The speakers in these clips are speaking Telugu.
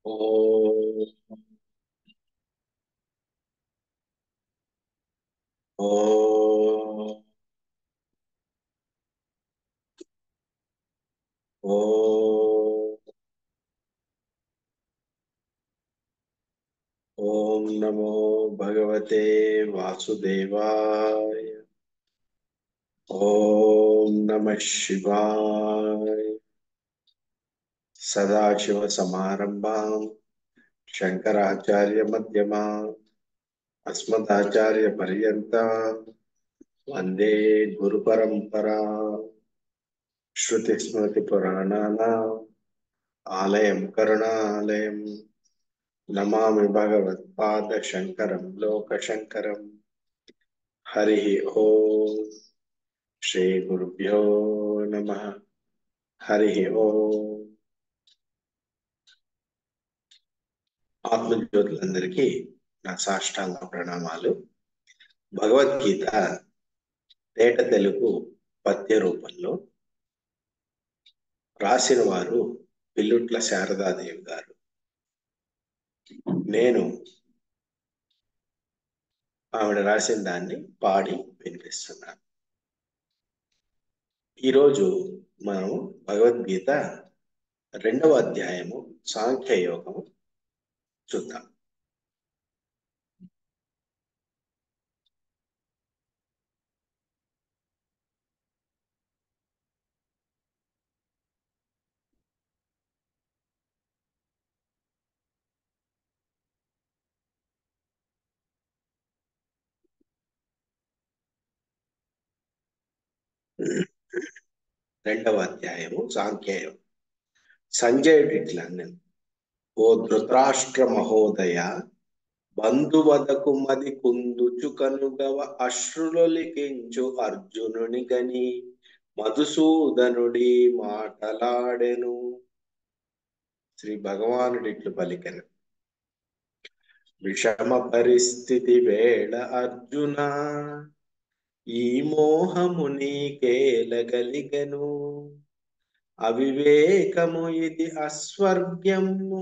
ఓం ఓం ఓం ఓం నమో భగవతే వాసుదేవాయ. ఓం నమః శివాయ. సదాశివ సమారంభాం శంకరాచార్య మధ్యమాం అస్మదాచార్య పర్యంతం వందే గురు పరంపరా. శృతి స్మృతి పురాణానాం ఆలయం కరుణాలయం. నమామి భగవత్పాద శంకరం లోక శంకరం. హరి ఓం. శ్రీ గురుభ్యో నమః. హరి ఓం. ఆత్మజ్యోతులందరికీ నా సాష్టాంగ ప్రణామాలు. భగవద్గీత తేట తెలుగు పద్య రూపంలో రాసిన వారు పిల్లుట్ల శారదాదేవి గారు. నేను ఆవిడ రాసిన దాన్ని పాడి వినిపిస్తున్నాను. ఈరోజు మనం భగవద్గీత 2వ అధ్యాయము సాంఖ్యయోగము చూద్దాం. రెండవ అధ్యాయము సాంఖ్యయోగం. సంజయుడు ఇట్లా అన్నాడు: ఓ ధృతరాష్ట్ర మహోదయ, బంధువదకు మది కుందుచు కనుగవ అశ్రులొలికించు అర్జునుని గని మధుసూదనుడి మాటలాడెను. శ్రీ భగవానుడి ఇట్లు పలికెను: విషమ పరిస్థితి వేళ అర్జున, ఈ మోహము నీకేలగలిగెను. అవివేకము ఇది అస్వర్గ్యము,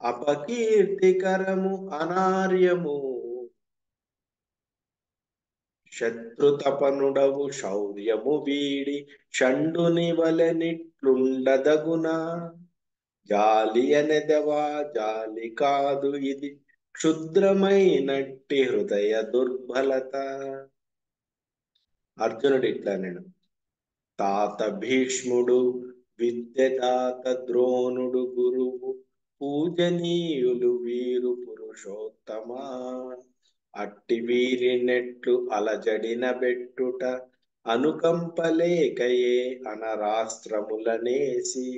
అపకీర్తికరము అనార్యము. శత్రుతపనుడవు శౌర్యము వీడి షండుని వలెనిట్లుండదగునా. జాలి అనెదవా జాలి కాదు ఇది క్షుద్రమైనట్టి హృదయ దుర్బలత. అర్జునుడు ఇట్లా నేను: తాత భీష్ముడు విద్యదాత ద్రోణుడు గురువు పూజనీయులు వీరు పురుషోత్తమా. అట్టి వీరి నెట్లు అలజడిన బెట్టుట అనుకంపలేకయే అనరాస్త్రములనేసి.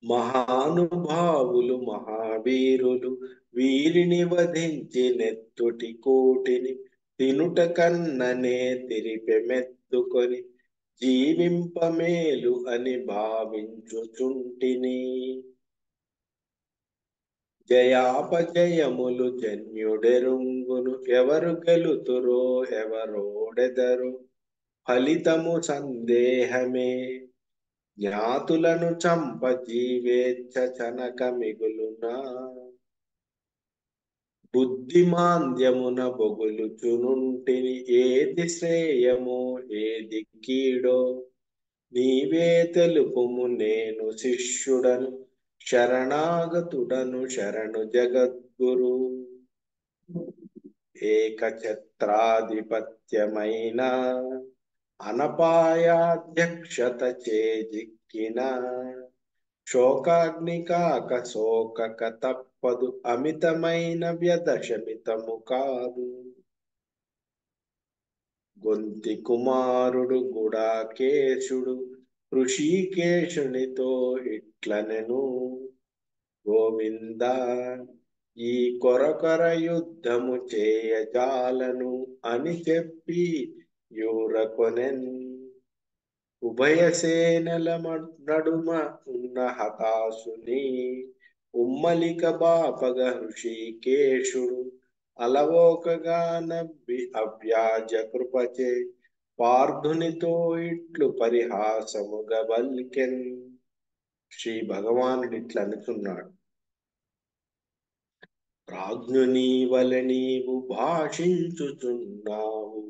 మహానుభావులు మహావీరులు వీరిని వధించి నెత్తుటి కోటిని తినుట కన్ననే తిరిపెమెత్తుకొని జీవింపమేలు అని భావించుచుంటిని. జయాపజయములు జన్యుడెరుంగును, ఎవరు గెలుతురో ఎవరోడెదరు ఫలితము సందేహమే. జ్ఞాతులను చంప జీవేచ్ఛ చనక మిగులునా. బుద్ధిమాంద్యమున బొగులుచునుంటిని, ఏది శ్రేయమో ఏది కీడో నీవే తెలుపుము. నేను శిష్యుడను శరణాగతుడను శరణు జగద్గురు. ఏకఛత్రాధిపత్యమైన అనపాయాధ్యక్షత చేజిక్కిన, శోకాగ్ని కాక శోకక తప్పదు అమితమైన వ్యధ శమితము కాదు. గొంతి కుమారుడు గుడాకేశుడు ఋషికేశునితో ఇట్లనెను: గోవింద, ఈ కొరకొర యుద్ధము చేయజాలను అని చెప్పి యూరకొనెన్. ఉభయ సేనల నడుమ ఉన్న హతాసుని ఉమ్మలిక బాపగ ఋషికేశుడు అలవోకగా నవ్వి అవ్యాజ కృపచే పార్థునితో ఇట్లు పరిహాసముగ బల్కెన్. శ్రీ భగవానుడు ఇట్లా అనుచున్నాడు. ప్రాజ్ఞుని వలె నీవు భాషించుచున్నావు,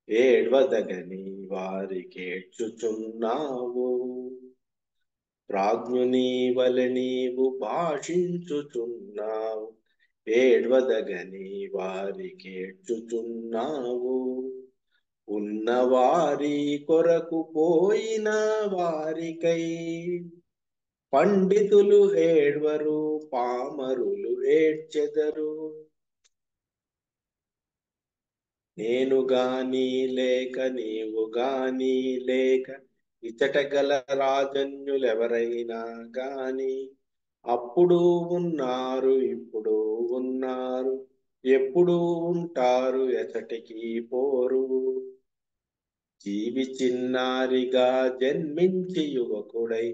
ఏడ్వదగని వారికేడ్చుచున్నావు. ప్రాజ్ఞుని వలె నీవు భాషించుచున్నావు, ఏడ్వదగని వారికేడ్చుచున్నావు. ఉన్నవారి కొరకు పోయిన వారికై పండితులు ఏడ్వరు, పామరులు ఏడ్చెదరు. నేను గాని లేక నీవు గాని లేక ఇచట గల రాజన్యులెవరైనా గాని అప్పుడు ఉన్నారు, ఇప్పుడు ఉన్నారు, ఎప్పుడు ఉంటారు, ఎచటికి పోరు. జీవి చిన్నారిగా జన్మించి యువకుడై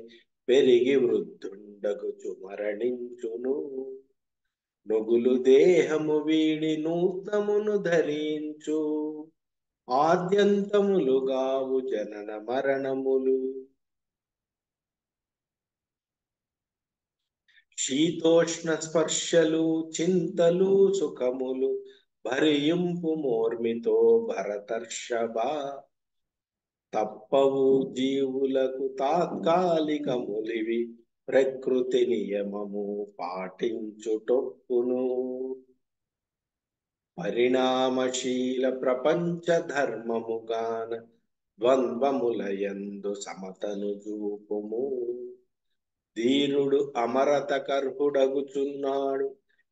పెరిగి వృద్ధుండగుచు మరణించును. నుగులు దేహము వీడి నూతనమును ధరించు, ఆద్యంతములుగావు జనన మరణములు. శీతోష్ణ స్పర్శలు చింతలు సుఖములు భరింపు మోర్మితో భరతర్షభా. తప్పవు జీవులకు తాత్కాలికములివి, ప్రకృతి నియమము పాటించుటొప్పును. పరిణామశీల ప్రపంచ ధర్మముగాన ద్వంద్వములయందు సమతను చూపుము. ధీరుడు అమరత కర్హుడగుచున్నాడు,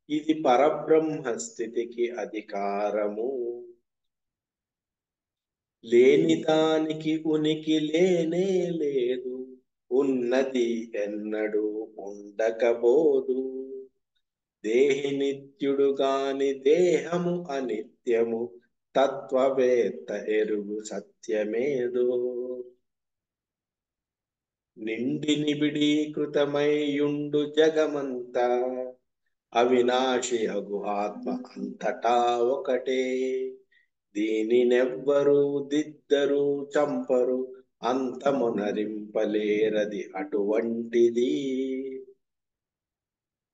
ఇది పరబ్రహ్మ స్థితికి అధికారము. లేని దానికి ఉనికి లేనే లేదు, ఉన్నది ఎన్నడూ ఉండకబోదు. దేహి నిత్యుడు గాని దేహము అనిత్యము, తత్వవేత్త ఎరుగు సత్యమేదో. నిండి నిబిడీకృతమైయుండు జగమంతా, అవినాశి అగు ఆత్మ అంతటా ఒకటే. దీనినెవ్వరు దిద్దరు చంపరు, అంతమునరింపలేరది అటువంటిది.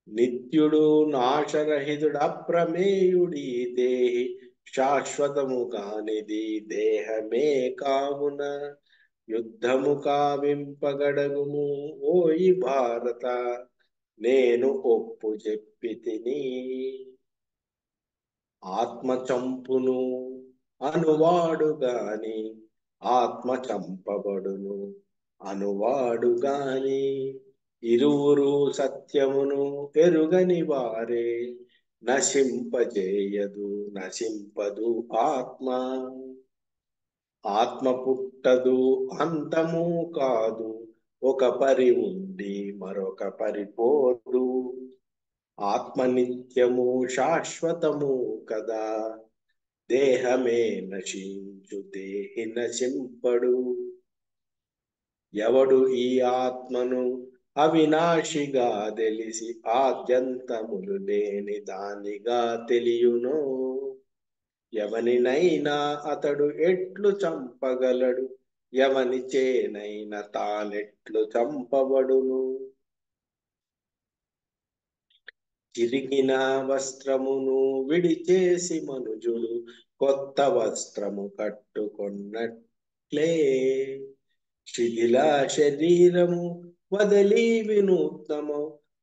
నిత్యుడు నాశరహితుడు అప్రమేయుడి దేహి, శాశ్వతము కానిది దేహమే కావున. యుద్ధము కావింపగడగుము ఓయి భారత, నేను ఒప్పు చెప్పి తిని. ఆత్మ చంపును అనువాడు గాని ఆత్మ చంపబడును అనువాడు గాని, ఇరువురు సత్యమును ఎరుగని వారే. నశింపజేయదు నశింపదు ఆత్మ, ఆత్మ పుట్టదు అంతము కాదు, ఒక పరి ఉండి మరొక పరిపోదు. ఆత్మ నిత్యము శాశ్వతము కదా, దేహమే నశించు దేహి నశింపడు. ఎవడు ఈ ఆత్మను అవినాశిగా తెలిసి ఆద్యంతములు లేని దానిగా తెలియునో, ఎవనినైనా అతడు ఎట్లు చంపగలడు, ఎవని చేనైనా తానెట్లు చంపబడును. చిరిగిన వస్త్రమును విడిచేసి మనుజుడు కొత్త వస్త్రము కట్టుకొన్నట్లే, శిథిల శరీరము వదలి వినూత్నము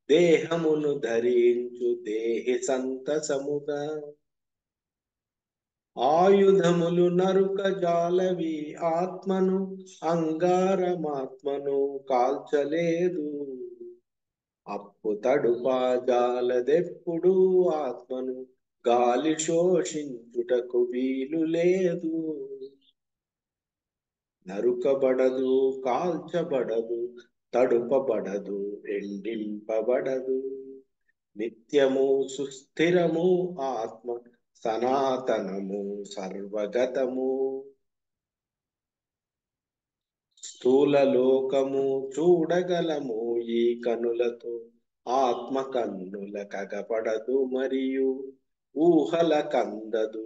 దేహమును ధరించు దేహి సంతసముగా. ఆయుధములు నరుక జాలవి ఆత్మను, అంగారమాత్మను కాల్చలేదు. అప్పు తడుపా జాలదెప్పుడు ఆత్మను, గాలి శోషించుటకు వీలు లేదు. నరుకబడదు కాల్చబడదు, తడుపబడదు ఎండింపబడదు. నిత్యము సుస్థిరము ఆత్మ, సనాతనము సర్వగతము. స్థూల లోకము చూడగలము ఈ కనులతో, ఆత్మ కన్నుల కగపడదు మరియు. ఊహల కందదు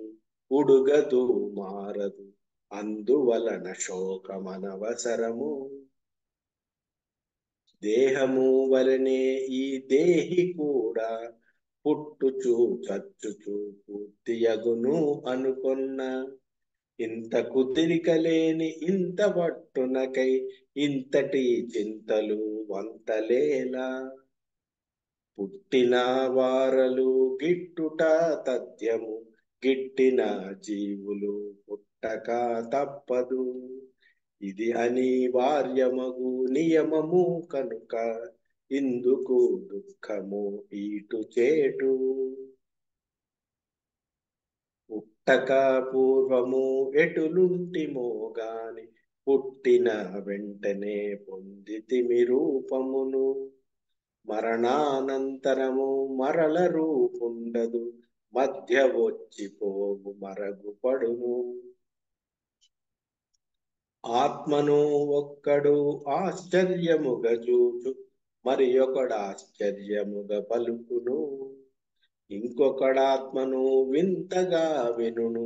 ఉడుగదు మారదు, అందువలన శోకమనవసరము. దేహము వలనే ఈ దేహి కూడా పుట్టుచు చచ్చుచు పూర్తియగును అనుకొన్న ఇంత కుదిరికలేని ఇంత పట్టునకై ఇంతటి చింతలు వంతలేలా పుట్టిన వారలు గిట్టుట తథ్యము గిట్టిన జీవులు పుట్టక తప్పదు ఇది అనివార్యమగు నియమము కనుక ఇందుకు దుఃఖము ఈటు చేటు పుట్టక పూర్వము ఎటులుంటిమో గాని పుట్టిన వెంటనే పొందితిమి రూపమును మరణానంతరము మరల రూపుండదు మధ్య వచ్చిపోవు మరగుపడును ఆత్మను ఒక్కడు ఆశ్చర్యముగా చూచు మరి ఒకడు ఆశ్చర్యముగా పలుకును ఇంకొకడాత్మను వింతగా వినును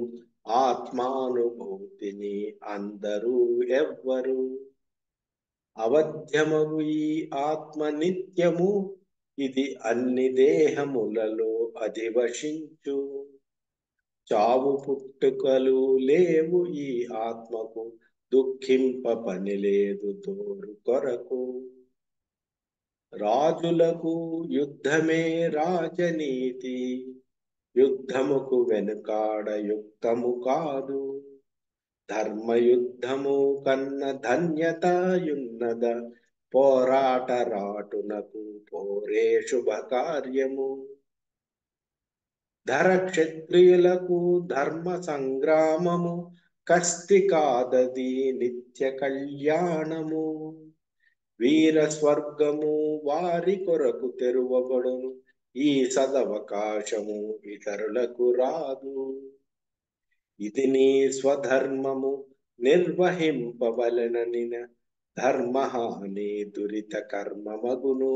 ఆత్మానుభూతిని అందరూ ఎవ్వరు అవధ్యమగు ఈ ఆత్మ నిత్యము ఇది అన్ని దేహములలో అధివసించు చావు పుట్టుకలు లేవు ఈ ఆత్మకు దుఃఖింప పని లేదు తోరు కొరకు రాజులకు యుద్ధమే రాజనీతి యుద్ధముకు వెనుకాడ యుక్తము కాదు ధర్మయుద్ధము కన్న ధన్యతయున్నద పోరాట రాటునకు పోరే శుభకార్యము ధర క్షత్రియులకు ధర్మ సంగ్రామము కస్తి కాదది నిత్య కళ్యాణము వీర స్వర్గము వారి కొరకు తెరువబడును ఈ సదవకాశము ఇతరులకు రాదు ఇది నీ స్వధర్మము నిర్వహింపవలననిన ధర్మహాని దురిత కర్మమగును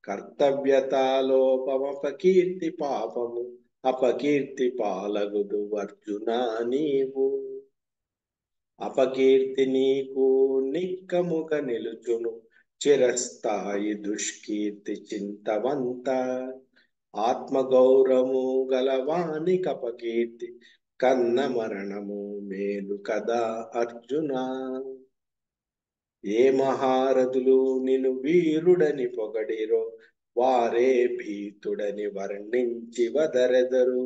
కర్తవ్యతాలోపమపకీర్తి పాపము అపకీర్తి పాలగుదు అర్జున నీవు అపకీర్తి నీకు నిక్కముగ నిలుచును చిరస్థాయి దుష్కీర్తి చింతవంత ఆత్మగౌరవము గలవానికపకీర్తి కన్న మరణము మేలు కదా అర్జున ఏ మహారథులు నిన్ను వీరుడని పొగడిరో వారే భీతుడని వర్ణించి వదరెదరు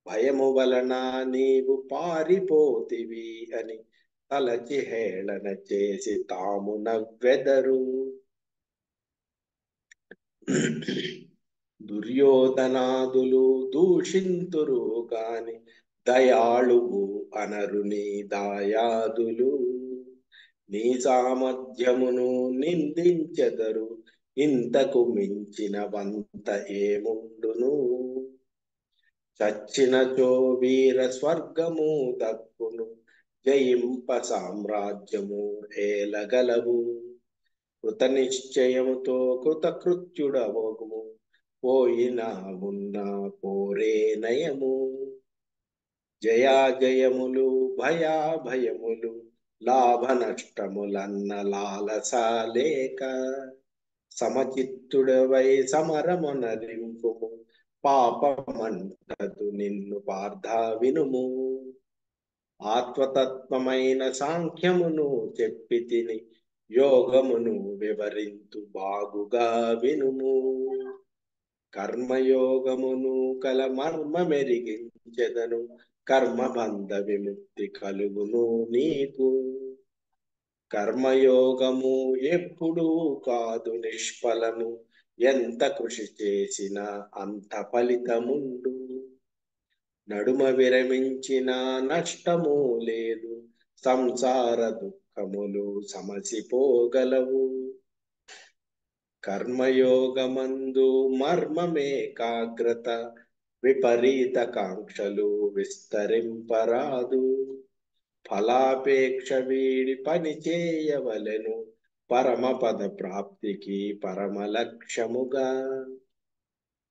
భయము వలన నీవు పారిపోతివి అని తలచి హేళన చేసి తాము నవ్వెదరు దుర్యోధనాదులు దూషింతురు గాని దయాళువు అనరు నీ దాయాదులు నీ సామర్థ్యమును నిందించెదరు ఇంతకు మించిన వంత ఏముండును చచ్చినచో వీర స్వర్గము దక్కును జయింప సామ్రాజ్యము ఏలగలవు కృత నిశ్చయముతో కృతకృత్యుడవగుము పోయినా ఉన్నా పోరే నయము జయాజయములు భయాభయములు లాభ నష్టములన్న లాలసాలేక సమచిత్తుడవై సమరమునరింపుము పాపమంటదు నిన్ను పార్థ వినుము ఆత్మతత్వమైన సాంఖ్యమును చెప్పి తిని యోగమును వివరింతు బాగుగా వినుము కర్మయోగమును కల మర్మ మెరిగించెదను కర్మబంధ విముక్తి కలుగును నీకు కర్మయోగము ఎప్పుడూ కాదు నిష్ఫలము ఎంత కృషి చేసినా అంత ఫలితముండు నడుమ విరమించిన నష్టము లేదు సంసార దుఃఖములు సమసిపోగలవు కర్మయోగమందు మర్మమేకాగ్రత విపరీత కాంక్షలు విస్తరింపరాదు ఫలాపేక్ష వీడి పని చేయవలెను పరమపద ప్రాప్తికి పరమ లక్ష్యముగా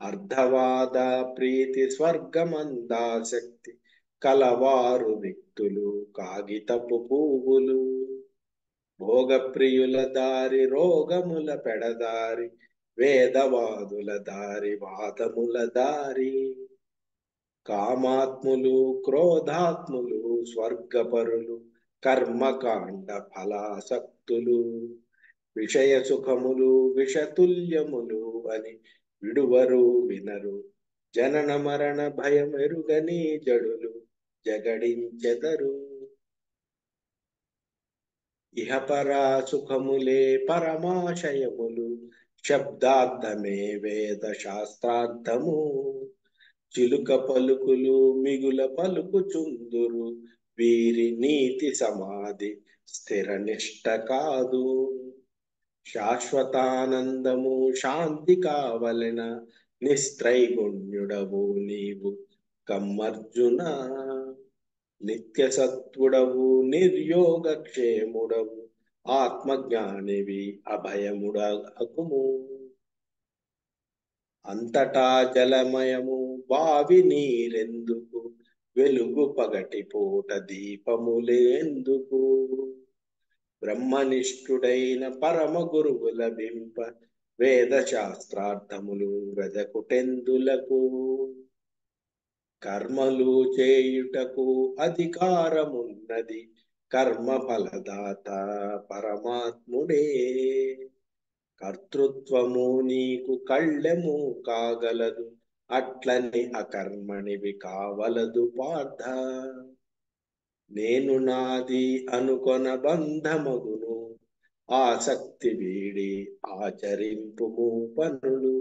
అర్ధవాద ప్రీతి స్వర్గమందాశక్తి కలవారు వ్యక్తులు కాగితపు పువ్వులు భోగప్రియుల దారి రోగముల పెడదారి, వేదవాదుల దారి వాదముల దారి, కామాత్ములు క్రోధాత్ములు స్వర్గపరులు కర్మకాండ ఫలాసక్తులు, విషయ సుఖములు విషతుల్యములు అని విడువరు వినరు, జనన మరణ భయమెరుగని జడులు జగడించెదరు. ఇహపరా సుఖములే పరమాశయములు, శబ్దార్థమే వేద శాస్త్రార్థము, చిలుక పలుకులు మిగుల పలుకుచుందురు, వీరి నీతి సమాధి స్థిర నిష్ట కాదు. శాశ్వతానందము శాంతి కావలెన, నిస్త్రైగుణ్యుడవు నీవు కమ్మర్జున, నిత్య సత్వుడవు నిర్యోగక్షేముడవు, ఆత్మజ్ఞానివి అభయముడగుము. అంతటా జలమయము బావి నీరెందుకు, వెలుగు పగటి పూట దీపములేందుకు, బ్రహ్మనిష్ఠుడైన పరమ గురువు లభింప, వేద శాస్త్రార్థములు వెదకుటెందులకు, కర్మలు చేయుటకు అధికారమున్నది, కర్మ ఫలదాత పరమాత్ముడే, కర్తృత్వము నీకు కళ్ళెము కాగలదు, అట్లని అకర్మణివి కావలదు పార్థ, నేను నాది అనుకొన బంధమగును, ఆసక్తి వీడి ఆచరింపుము పనులు,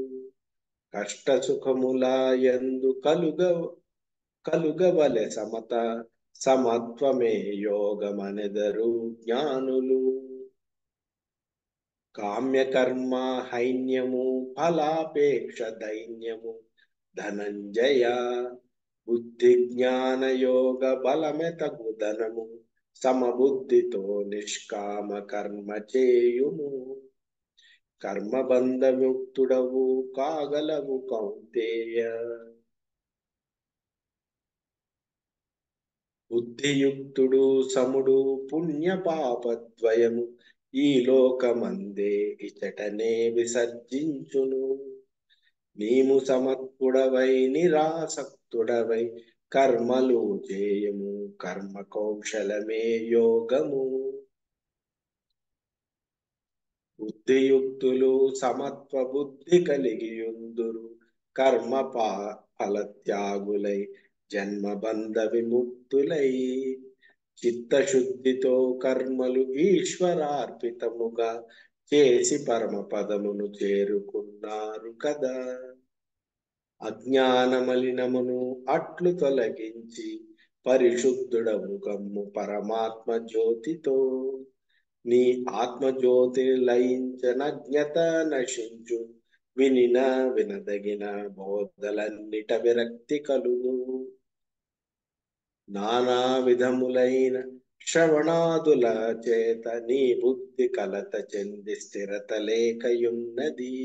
కష్ట సుఖముల యందు కలుగవలె సమత, సమత్వమే యోగమనెదరు జ్ఞానులు, కామ్యకర్మ హైన్యము ఫలాపేక్ష దైన్యము, ధనంజయ బుద్ధి జ్ఞాన యోగ బలమె తగు ధనము, సమబుద్ధితో నిష్కామ కర్మ చేయుము, కర్మబంధముక్తుడవు కాగలవు కౌంతేయ, బుద్ధియుక్తుడు సముడు పుణ్య పాపద్వయము, ఈ లోకమందే ఇచటనే విసర్జించును, నీము సమత్పుడవై నిరాసక్తుడవై కర్మలు చేయము, కర్మ కౌశలమే యోగము, బుద్ధియుక్తులు సమత్వ బుద్ధి కలిగియుందురు, కర్మ ఫలత్యాగులై జన్మబంధ విముక్తులై, చిత్తశుద్ధితో కర్మలు ఈశ్వరార్పితముగా చేసి పరమపదమును చేరుకున్నారు కదా, అజ్ఞానమలినమును అట్లు తొలగించి పరిశుద్ధుడము కమ్ము పరమాత్మ జ్యోతితో, నీ ఆత్మజ్యోతిని లయించనజ్ఞత నశించు, వినిన వినదగిన బోధలన్నిట విరక్తి కలుగు, నానా విధములైన శ్రవణాదుల చేత నీ బుద్ధి కలత చెంది స్థిరత లేకయున్నది,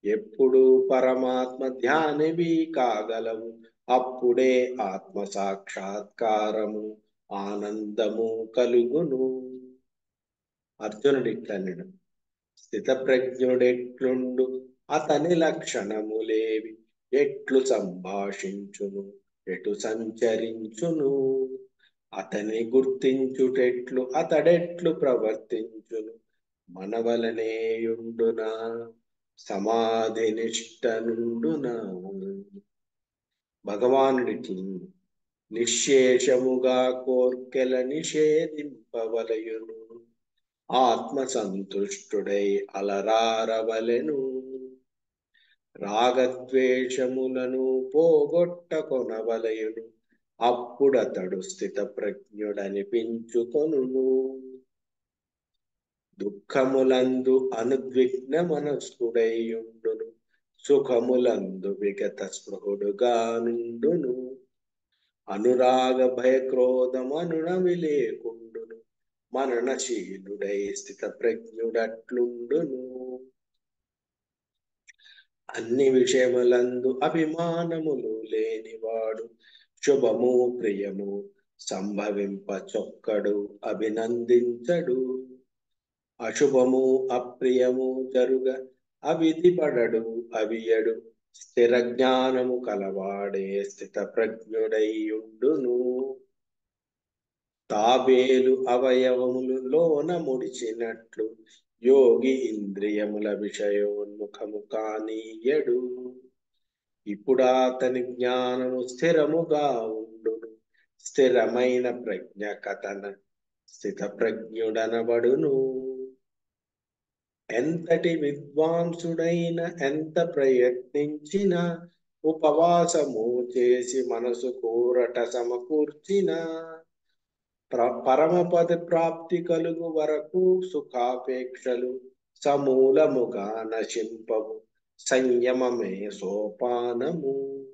ఎప్పుడు పరమాత్మ ధ్యానివి కాగలవు, అప్పుడే ఆత్మ సాక్షాత్కారము ఆనందము కలుగును. అర్జునుడిట్లనెను, స్థితప్రజ్ఞుడెట్లుండు అతని లక్షణములేవి, ఎట్లు సంభాషించును ఎటు సంచరించును, అతని గుర్తించుటెట్లు అతడెట్లు ప్రవర్తించును, మనవలనేయుండునా సమాధి నిష్ట నుండునా. భగవానుడికి నిశ్శేషముగా కోర్కెల నిషేధింపవలయును, ఆత్మ సంతుష్టుడై అలరారవలెను, రాగద్వేషములను పోగొట్టకొనవలయును, అప్పుడతడు స్థిత ప్రజ్ఞుడనిపించుకొనును, దుఃఖములందు అనుద్విగ్న మనస్కుడైయుండును, సుఖములందు విగత స్పృహుడుగా నుండును, అనురాగ భయక్రోధమనునవి లేకుండును, మననశీలుడై స్థిత ప్రజ్ఞుడట్లుండును, అన్ని విషయములందు అభిమానములు లేనివాడు, శుభము ప్రియము సంభవింప చొక్కడు అభినందించడు, అశుభము అప్రియము జరుగ అవిధిపడడు అవియడు స్థిర జ్ఞానము కలవాడే స్థిత ప్రజ్ఞుడైయుండును. తాబేలు అవయవములు లోన ముడిచినట్లు యోగి ఇంద్రియముల విషయోన్ముఖము కానీయడు. ఇప్పుడు అతని జ్ఞానము స్థిరముగా ఉండును. స్థిరమైన ప్రజ్ఞ కథన స్థిత ప్రజ్ఞుడనబడును. ఎంతటి విద్వాంసుడైన ఎంత ప్రయత్నించిన ఉపవాసము చేసి మనసు కూరట సమకూర్చిన పరమపద ప్రాప్తి కలుగు వరకు సుఖాపేక్షలు సమూలముగా నశింపవు. సంయమమే సోపానము.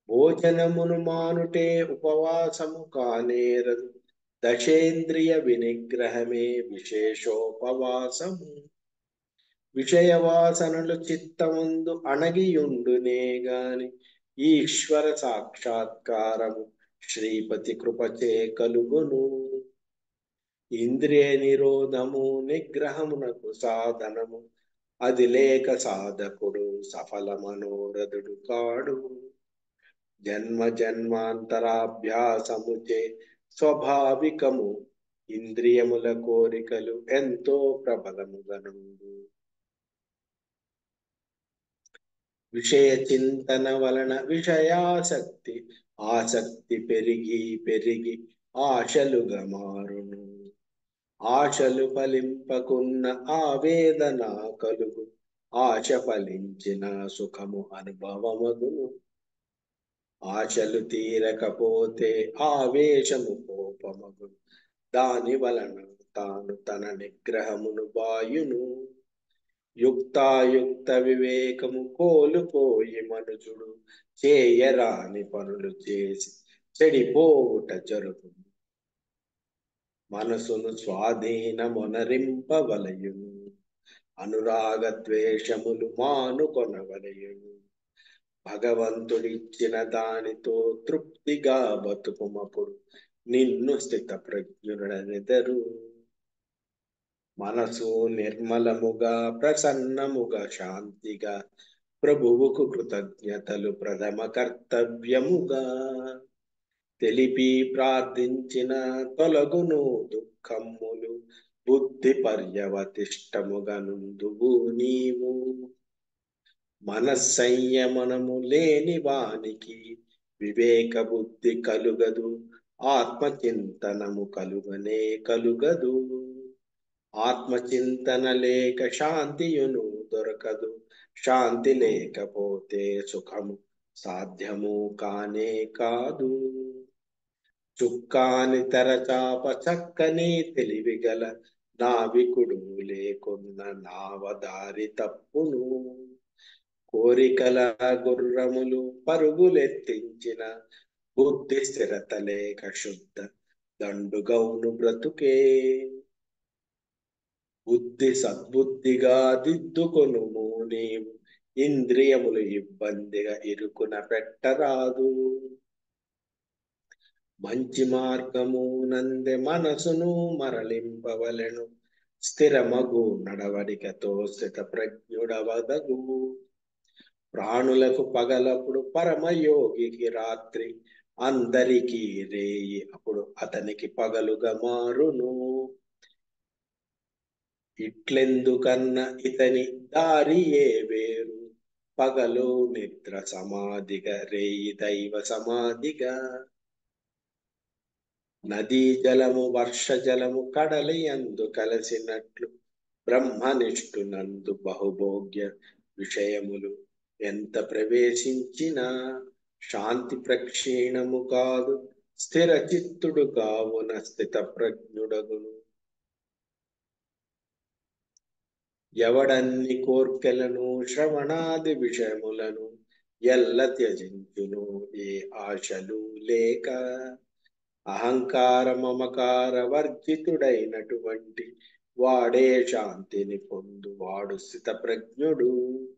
భోజనమును మానుటే ఉపవాసము కానేరదు. దశేంద్రియ వినిగ్రహమే విశేషోపవాసము. విషయవాసనలు చిత్తముందు అణగియుండునే గాని ఈశ్వర సాక్షాత్కారము శ్రీపతి కృపచే కలుగును. ఇంద్రియ నిరోధము నిగ్రహమునకు సాధనము. అది లేక సాధకుడు సఫల మనోరథుడు కాడు. జన్మ జన్మాంతరాభ్యాసముచే స్వాభావికము ఇంద్రియముల కోరికలు ఎంతో ప్రబలముగనుండు. విషయ చింతన వలన విషయాసక్తి ఆసక్తి పెరిగి పెరిగి ఆశలుగా మారును. ఆశలు ఫలింపకున్న ఆవేదన కలుగు. ఆశ ఫలించిన సుఖము అనుభవమగును. ఆశలు తీరకపోతే ఆవేశము కోపమగును. దాని వలన తాను తన నిగ్రహమును బాయును. యుక్తాయుక్త వివేకము కోల్పోయి మనుజుడు చేయరాని పనులు చేసి చెడిపోవుట జరుగును. మనసును స్వాధీనమునరింపవలయును. అనురాగ ద్వేషములు మానుకొనవలయును. భగవంతుడిచ్చిన దానితో తృప్తిగా బతుకుమప్పుడు నిన్ను స్థిత ప్రజ్ఞుడనెదరు. మనసు నిర్మలముగా ప్రసన్నముగా శాంతిగా ప్రభువుకు కృతజ్ఞతలు ప్రథమ కర్తవ్యముగా తెలిపి ప్రార్థించిన తొలగును దుఃఖములు. బుద్ధి పర్యవతిష్టముగా నుందువు నీవు. మనస్సంయమనము లేని వానికి వివేక బుద్ధి కలుగదు. ఆత్మచింతనము కలుగనే కలుగదు. ఆత్మచింతన లేక శాంతియును దొరకదు. శాంతి లేకపోతే సుఖము సాధ్యము కానే కాదు. చుక్కాని తెరచాప చక్కని తెలివిగల నావికుడు లేకున్న నావదారి తప్పును. కోరికల గుర్రములు పరుగులెత్తించిన బుద్ధి స్థిరత లేక శుద్ధ దండుగౌను బ్రతుకే. బుద్ధి సద్బుద్ధిగా దిద్దుకొనుము నీవు. ఇంద్రియములు ఇబ్బందిగా ఇరుకున పెట్టరాదు. మంచి మార్గము నందె మనసును మరలింపవలెను. స్థిరమగు నడవడికతో స్థిత ప్రజ్ఞుడవదగు. ప్రాణులకు పగలప్పుడు పరమయోగికి రాత్రి. అందరికీ రేయి అప్పుడు అతనికి పగలుగా మారును. ఇట్లెందుకన్న ఇతని దారియే వేరు. పగలు నిద్ర సమాధిగా రేయి దైవ సమాధిగా. నదీ జలము వర్ష జలము కడలి యందు కలిసినట్లు బ్రహ్మనిష్ఠునందు బహుభోగ్య విషయములు ఎంత ప్రవేశించినా శాంతి ప్రక్షీణము కాదు. స్థిర చిత్తుడు కావున స్థిత ప్రజ్ఞుడగును. ఎవడన్ని కోర్కెలను శ్రవణాది విషయములను ఎల్ల త్యజించును ఏ ఆశలు లేక. అహంకార మమకార వర్జితుడైనటువంటి వాడే శాంతిని పొందువాడు స్థిత ప్రజ్ఞుడు.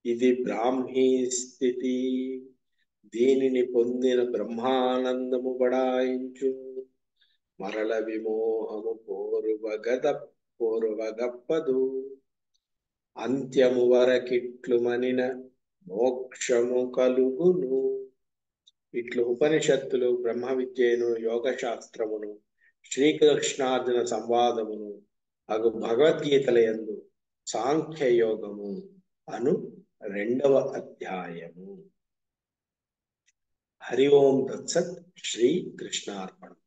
ఇది బ్రాహ్మీ స్థితి. దీనిని పొందిన బ్రహ్మానందము బడాయించు. మరల విమోహము పూర్వగప్పదు అంత్యము వరకిట్లు మనిన మోక్షము కలుగును. ఇట్లు ఉపనిషత్తులు బ్రహ్మ విద్యను యోగ శాస్త్రమును శ్రీకృష్ణార్జున సంవాదమును అగు భగవద్గీతలయందు సాంఖ్యయోగము అను 2వ అధ్యాయము. హరి ఓం తత్సత్. శ్రీ కృష్ణార్పణం.